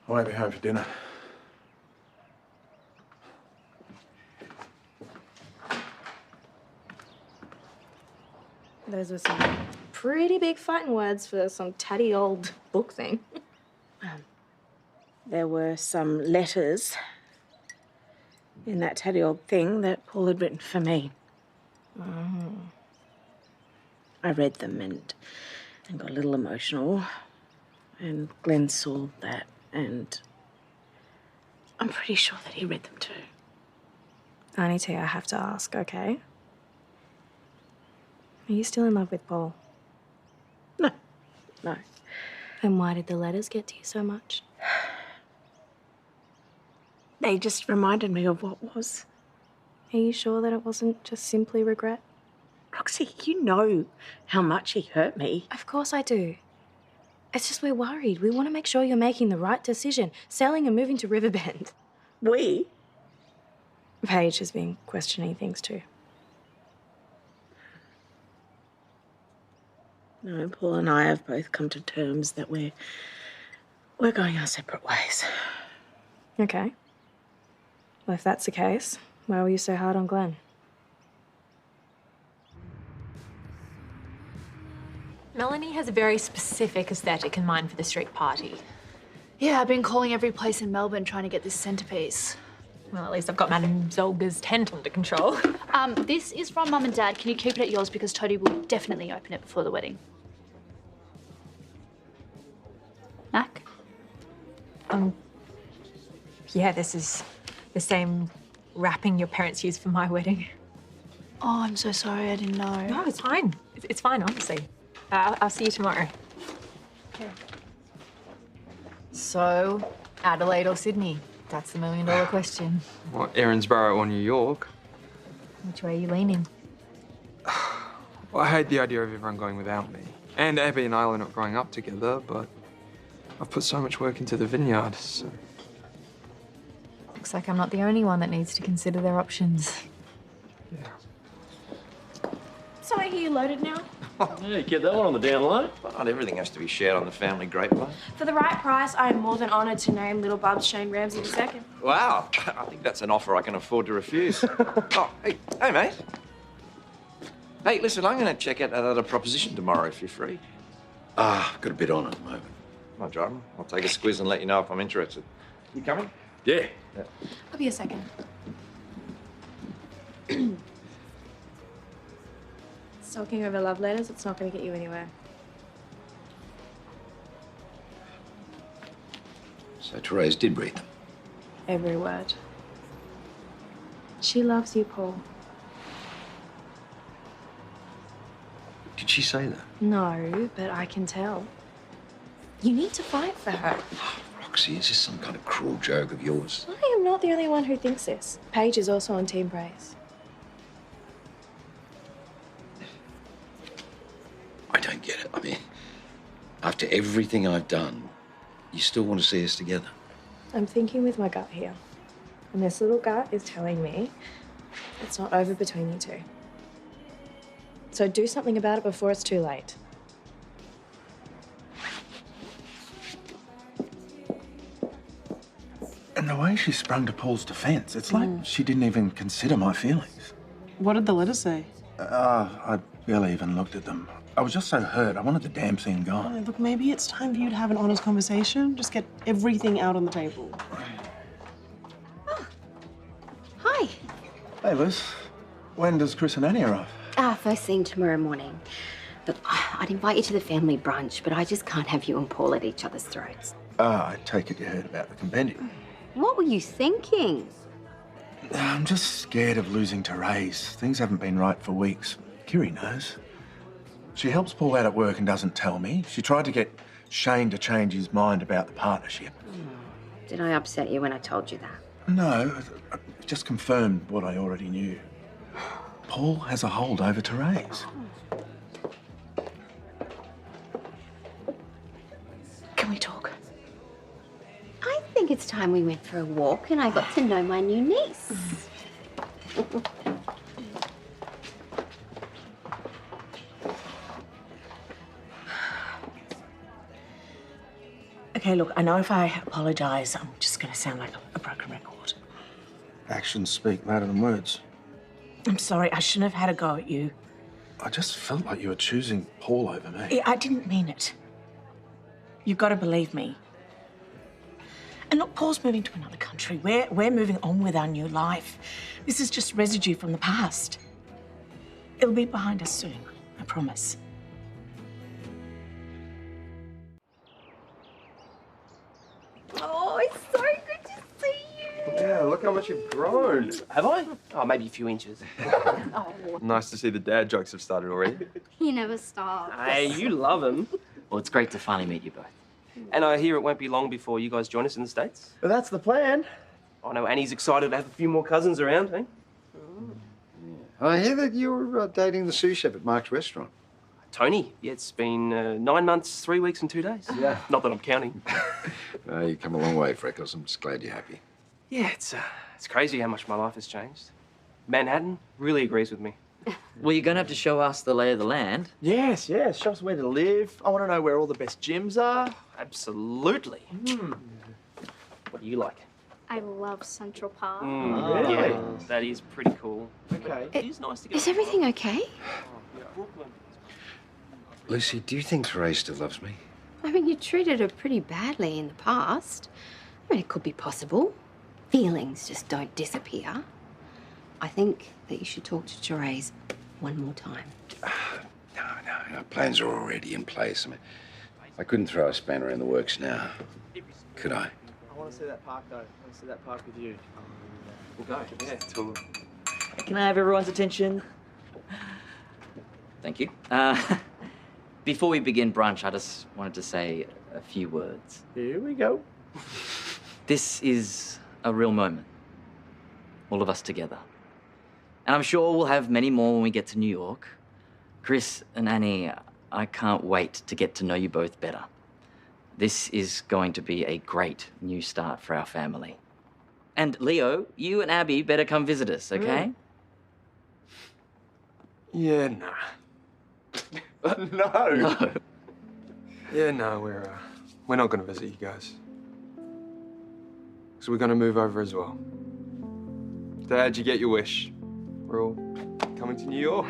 I won't be home for dinner. Those were some pretty big fighting words for some tatty old book thing. There were some letters in that tatty old thing that Paul had written for me. I read them and got a little emotional. And Glenn saw that, and I'm pretty sure that he read them too. Anita, I have to ask, okay? Are you still in love with Paul? No. Then why did the letters get to you so much? They just reminded me of what was. Are you sure that it wasn't just simply regret? Roxy, you know how much he hurt me. Of course I do. It's just we're worried. We want to make sure you're making the right decision, selling and moving to Riverbend. We? Paige has been questioning things too. No, Paul and I have both come to terms that we're going our separate ways. Okay. Well, if that's the case, why were you so hard on Glenn? Melanie has a very specific aesthetic in mind for the street party. Yeah, I've been calling every place in Melbourne trying to get this centrepiece. Well, at least I've got Madame Zolga's tent under control. This is from Mum and Dad. Can you keep it at yours because Toadie will definitely open it before the wedding. Mac? Yeah, this is the same wrapping your parents used for my wedding. Oh, I'm so sorry. I didn't know. No, it's fine. It's fine, honestly. I'll see you tomorrow. Okay. So, Adelaide or Sydney? That's the $1 million question. What, Erinsborough or New York? Which way are you leaning? Well, I hate the idea of everyone going without me. And Abby and Isla not growing up together, but I've put so much work into the vineyard, so... Looks like I'm not the only one that needs to consider their options. Yeah. So I hear you loaded now? Yeah, get that one on the down low. Not everything has to be shared on the family grapevine. For the right price, I am more than honoured to name little Bubs Shane Ramsey II. Wow, I think that's an offer I can afford to refuse. Oh, hey, mate. Hey, listen, I'm going to check out that other proposition tomorrow if you're free. I've got a bit on at the moment. Come on, Jordan. I'll take a squiz and let you know if I'm interested. You coming? Yeah. I'll be a second. Sulking over love letters, it's not going to get you anywhere. So Therese did read them. Every word. She loves you, Paul. Did she say that? No, but I can tell. You need to fight for her. Roxy, is this some kind of cruel joke of yours? I am not the only one who thinks this. Paige is also on Team Praise. I don't get it. I mean, after everything I've done, you still want to see us together? I'm thinking with my gut here. And this little gut is telling me it's not over between you two. So do something about it before it's too late. And the way she sprung to Paul's defence, it's like she didn't even consider my feelings. What did the letter say? I barely even looked at them. I was just so hurt. I wanted the damn thing gone. Look, maybe it's time for you to have an honest conversation. Just get everything out on the table. Hi. Hey, Liz. When does Chris and Annie arrive? First thing tomorrow morning. Look, I'd invite you to the family brunch, but I just can't have you and Paul at each other's throats. I take it you heard about the compendium. What were you thinking? I'm just scared of losing Therese. Things haven't been right for weeks. Kiri knows. She helps Paul out at work and doesn't tell me. She tried to get Shane to change his mind about the partnership. Did I upset you when I told you that? No, it just confirmed what I already knew. Paul has a hold over Therese. Can we talk? I think it's time we went for a walk and I got to know my new niece. Okay, Okay, look, I know if I apologise, I'm just going to sound like a broken record. Actions speak louder than words. I'm sorry, I shouldn't have had a go at you. I just felt like you were choosing Paul over me. I didn't mean it. You've got to believe me. And look, Paul's moving to another country. We're moving on with our new life. This is just residue from the past. It'll be behind us soon, I promise. Oh, it's so good to see you. Yeah, look how much you've grown. Have I? Oh, maybe a few inches. Nice to see the dad jokes have started already. You never stop. Hey, you love him. Well, it's great to finally meet you both. And I hear it won't be long before you guys join us in the States. Well, that's the plan. I know Annie's excited to have a few more cousins around, eh? I hear that you're dating the sous chef at Mark's restaurant. Tony, yeah, it's been 9 months, 3 weeks and 2 days. Yeah. Not that I'm counting. You've come a long way, Freckles. I'm just glad you're happy. Yeah, it's crazy how much my life has changed. Manhattan really agrees with me. Well, you're going to have to show us the lay of the land. Yes, yes. Show us where to live. I want to know where all the best gyms are. Absolutely. What do you like? I love Central Park. Really? Yeah, that is pretty cool. Okay. It is nice to get Is everything okay? Brooklyn. Lucy, do you think Therese still loves me? I mean, you treated her pretty badly in the past. I mean, it could be possible. Feelings just don't disappear. I think that you should talk to Therese one more time. No. Our plans are already in place. I mean, I couldn't throw a spanner in the works now, could I? I want to see that park, though. I want to see that park with you. We'll go. Yeah, to Can I have everyone's attention? Thank you. Before we begin brunch, I just wanted to say a few words. Here we go. This is a real moment. All of us together. And I'm sure we'll have many more when we get to New York. Chris and Annie, I can't wait to get to know you both better. This is going to be a great new start for our family. And Leo, you and Abby better come visit us, okay? Yeah, nah. No. No. Yeah, no, we're not going to visit you guys. Because we're going to move over as well. Dad, you get your wish. We're all coming to New York.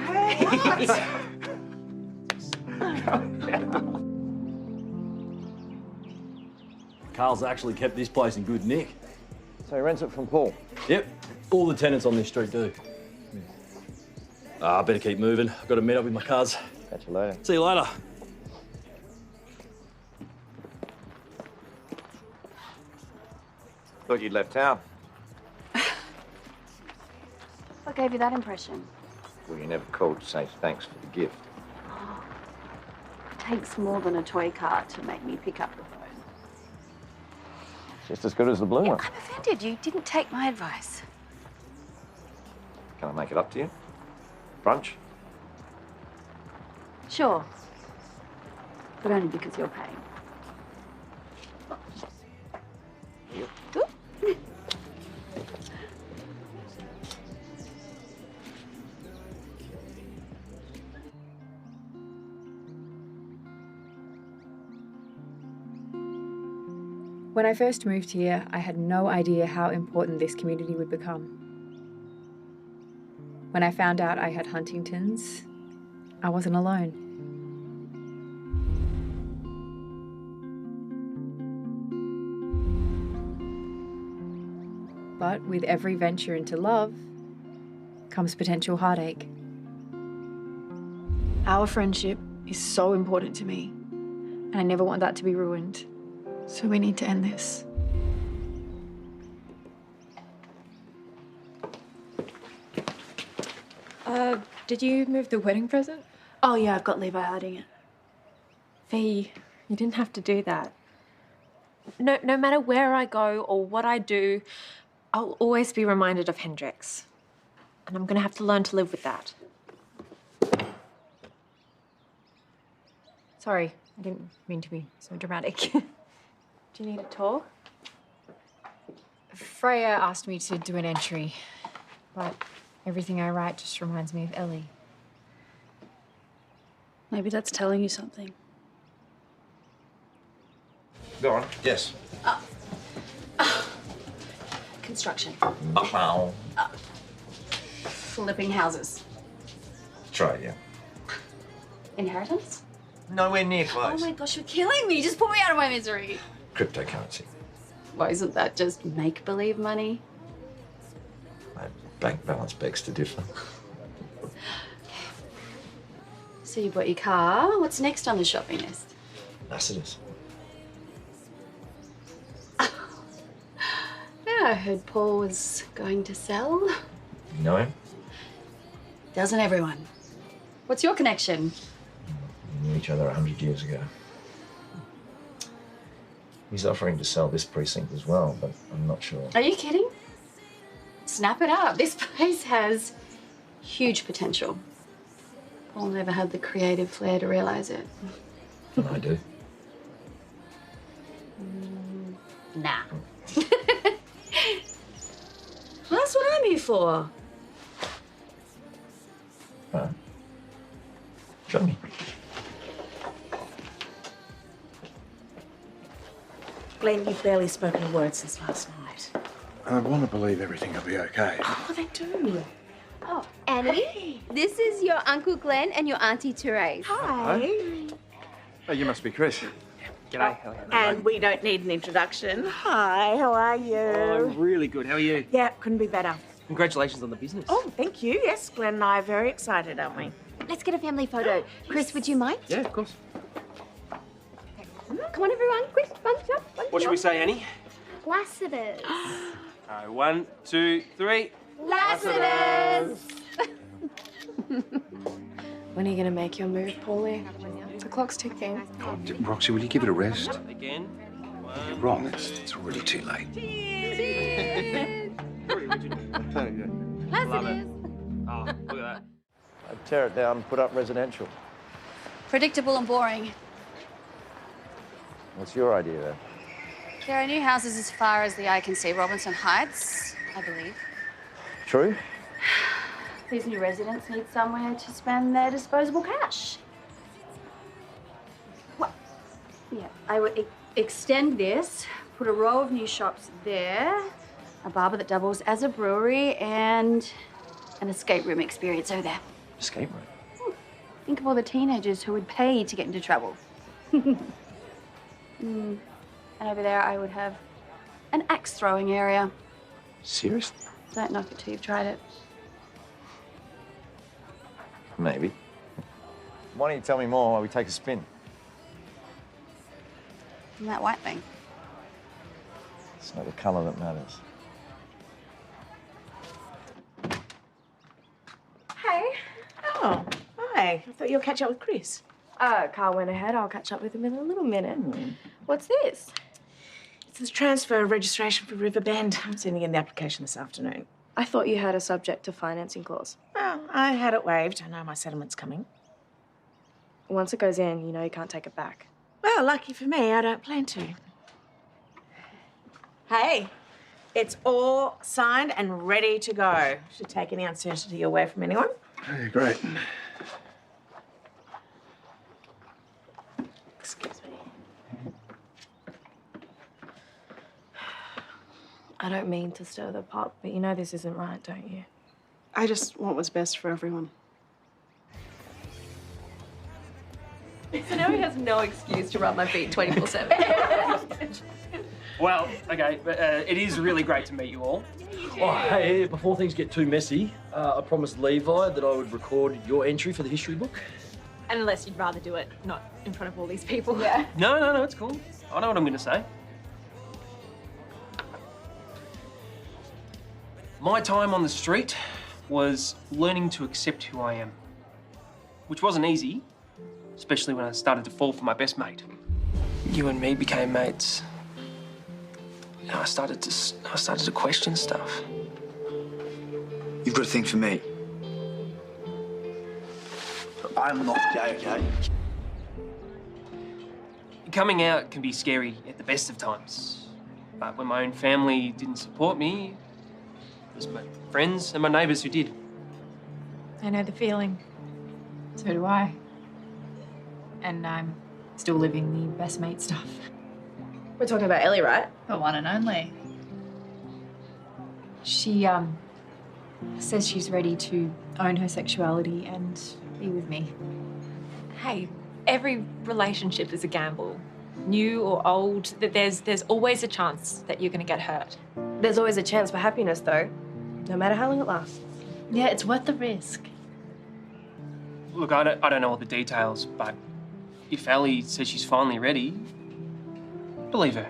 Carl's actually kept this place in good nick. So he rents it from Paul? Yep, all the tenants on this street do. I better keep moving. I've got to meet up with my cuz. Catch you later. See you later. Thought you'd left town. What gave you that impression? Well, you never called to say thanks for the gift. It takes more than a toy car to make me pick up the phone. Just as good as the blue one. I'm offended. You didn't take my advice. Can I make it up to you? Brunch? Sure. But only because you're paying. When I first moved here, I had no idea how important this community would become. When I found out I had Huntington's, I wasn't alone. But with every venture into love comes potential heartache. Our friendship is so important to me, and I never want that to be ruined. So we need to end this. Did you move the wedding present? Oh yeah, I've got Levi hiding it. Fee, you didn't have to do that. No matter where I go or what I do, I'll always be reminded of Hendrix. And I'm gonna have to learn to live with that. Sorry, I didn't mean to be so dramatic. Do you need a tour? Freya asked me to do an entry, but everything I write just reminds me of Ellie. Maybe that's telling you something. Go on. Yes. Construction. Oh. Flipping houses. Try it, yeah. Inheritance? Nowhere near Oh close. my gosh, you're killing me. Just put me out of my misery. Cryptocurrency. Well, isn't that just make-believe money? My bank balance begs to differ. So you bought your car. What's next on the shopping list? Lassiter's. Yeah, I heard Paul was going to sell. You know him? Doesn't everyone? What's your connection? We knew each other 100 years ago. He's offering to sell this precinct as well, but I'm not sure. Are you kidding? Snap it up. This place has huge potential. Paul never had the creative flair to realize it. And I do. Nah. Well, that's what I'm here for. Show me. Glenn, you've barely spoken a word since last night. I want to believe everything will be okay. Oh, they do. Oh, Annie, this is your Uncle Glenn and your Auntie Therese. Hi. Oh, you must be Chris. G'day. And we don't need an introduction. Hi, how are you? Oh, I'm really good. How are you? Yeah, couldn't be better. Congratulations on the business. Oh, thank you. Yes, Glenn and I are very excited, aren't we? Let's get a family photo. Chris, would you mind? Yeah, of course. Come on, everyone. Quick, bunch up. What should we say, Annie? Lassiter's. 1, 2, 3. Lassiter's! When are you going to make your move, Paulie? The clock's ticking. Oh, Roxy, will you give it a rest? Again. You're wrong. It's already too late. Love it. Oh, look at that. I'd tear it down and put up residential. Predictable and boring. What's your idea then? There are new houses as far as the eye can see. Robinson Heights, I believe. True? These new residents need somewhere to spend their disposable cash. What? Yeah, I would extend this, put a row of new shops there, a barber that doubles as a brewery, and an escape room experience over there. Escape room? Think of all the teenagers who would pay to get into trouble. And over there, I would have an axe throwing area. Seriously? Don't knock it till you've tried it. Maybe. Why don't you tell me more while we take a spin? And that white thing. It's not the colour that matters. Hey. Oh, hi. I thought you were catch up with Chris. Carl went ahead. I'll catch up with him in a little minute. What's this? It's the transfer of registration for Riverbend. I'm sending in the application this afternoon. I thought you had a subject to financing clause. Well, I had it waived. I know my settlement's coming. Once it goes in, you know you can't take it back. Well, lucky for me, I don't plan to. Hey, it's all signed and ready to go. Should take any uncertainty away from anyone. Hey, great. Excuse me. I don't mean to stir the pot, but you know this isn't right, don't you? I just want what's best for everyone. So now he has no excuse to rub my feet 24/7. Well, okay, but it is really great to meet you all. Oh, hey, before things get too messy, I promised Levi that I would record your entry for the history book. And unless you'd rather do it not in front of all these people. Yeah. No, it's cool. I know what I'm going to say. My time on the street was learning to accept who I am, which wasn't easy, especially when I started to fall for my best mate. You and me became mates. And I started to question stuff. You've got to think for me. I'm not gay, okay? Coming out can be scary at the best of times. But when my own family didn't support me, it was my friends and my neighbours who did. I know the feeling. So do I. And I'm still living the best mate stuff. We're talking about Ellie, right? The one and only. She, says she's ready to own her sexuality and be with me. Hey, every relationship is a gamble. New or old, that there's always a chance that you're going to get hurt. There's always a chance for happiness, though, no matter how long it lasts. Yeah, it's worth the risk. Look, I don't know all the details, but if Ellie says she's finally ready, believe her.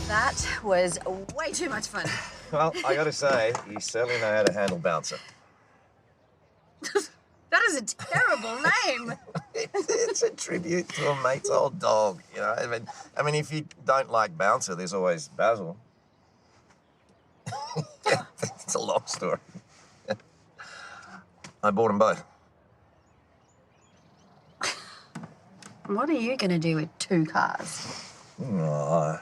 That was way too much fun. Well, I gotta say, you certainly know how to handle Bouncer. That is a terrible name. It's a tribute to a mate's old dog, you know? I mean, if you don't like Bouncer, there's always Basil. It's a long story. I bought them both. What are you going to do with 2 cars? I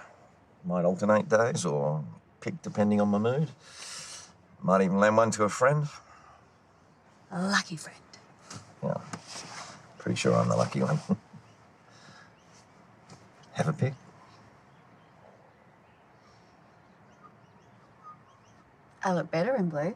might alternate days or pick depending on my mood. Might even lend one to a friend. A lucky friend. Yeah, pretty sure I'm the lucky one. Have a pick? I look better in blue.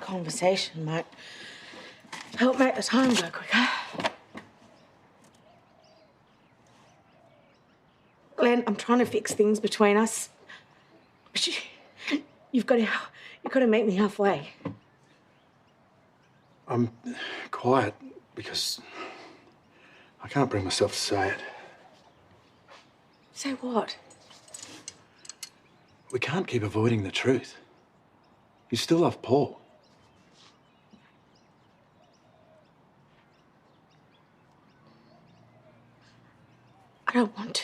Conversation might help make the time go quicker. Glenn, I'm trying to fix things between us. But you've got to meet me halfway. I'm quiet because I can't bring myself to say it. Say what? We can't keep avoiding the truth. You still love Paul. I don't want to.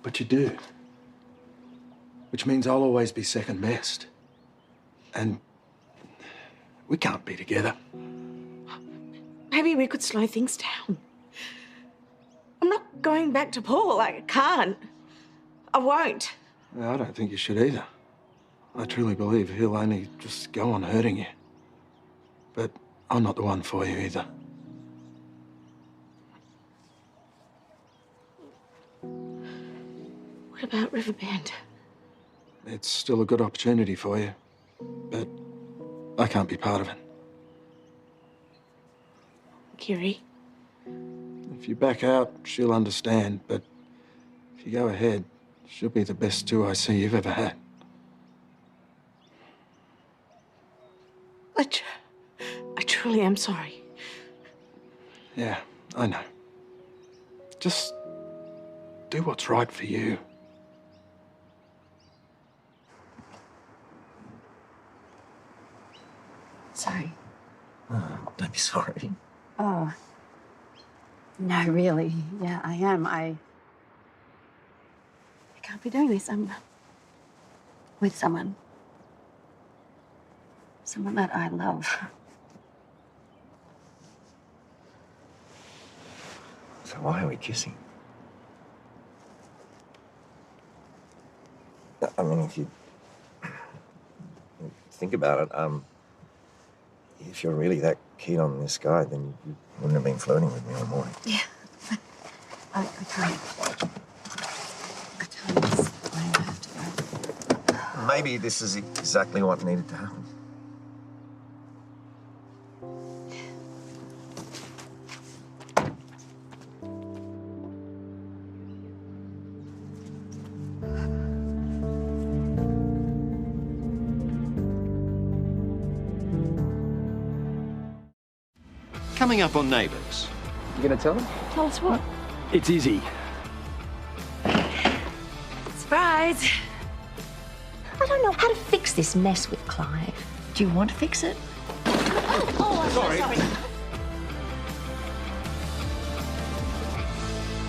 But you do. Which means I'll always be second best. And we can't be together. Maybe we could slow things down. I'm not going back to Paul. I can't. I won't. I don't think you should either. I truly believe he'll only just go on hurting you. But I'm not the one for you either. What about Riverbend? It's still a good opportunity for you, but I can't be part of it. Kiri? If you back out, she'll understand, but if you go ahead, she'll be the best 2IC you've ever had. I truly am sorry. Yeah, I know. Just do what's right for you. Sorry. Oh, don't be sorry. Oh. No, really. Yeah, I am. I can't be doing this. I'm with someone. Someone that I love. So why are we kissing? I mean, if you think about it, if you're really that keen on this guy, then you wouldn't have been flirting with me all morning. Yeah. I can't. I can't just I have to go. Maybe this is exactly what needed to happen. Coming up on Neighbours. You gonna tell him? Tell us what? It's Izzy. Surprise! I don't know how to fix this mess with Clive. Do you want to fix it? Oh, I'm sorry.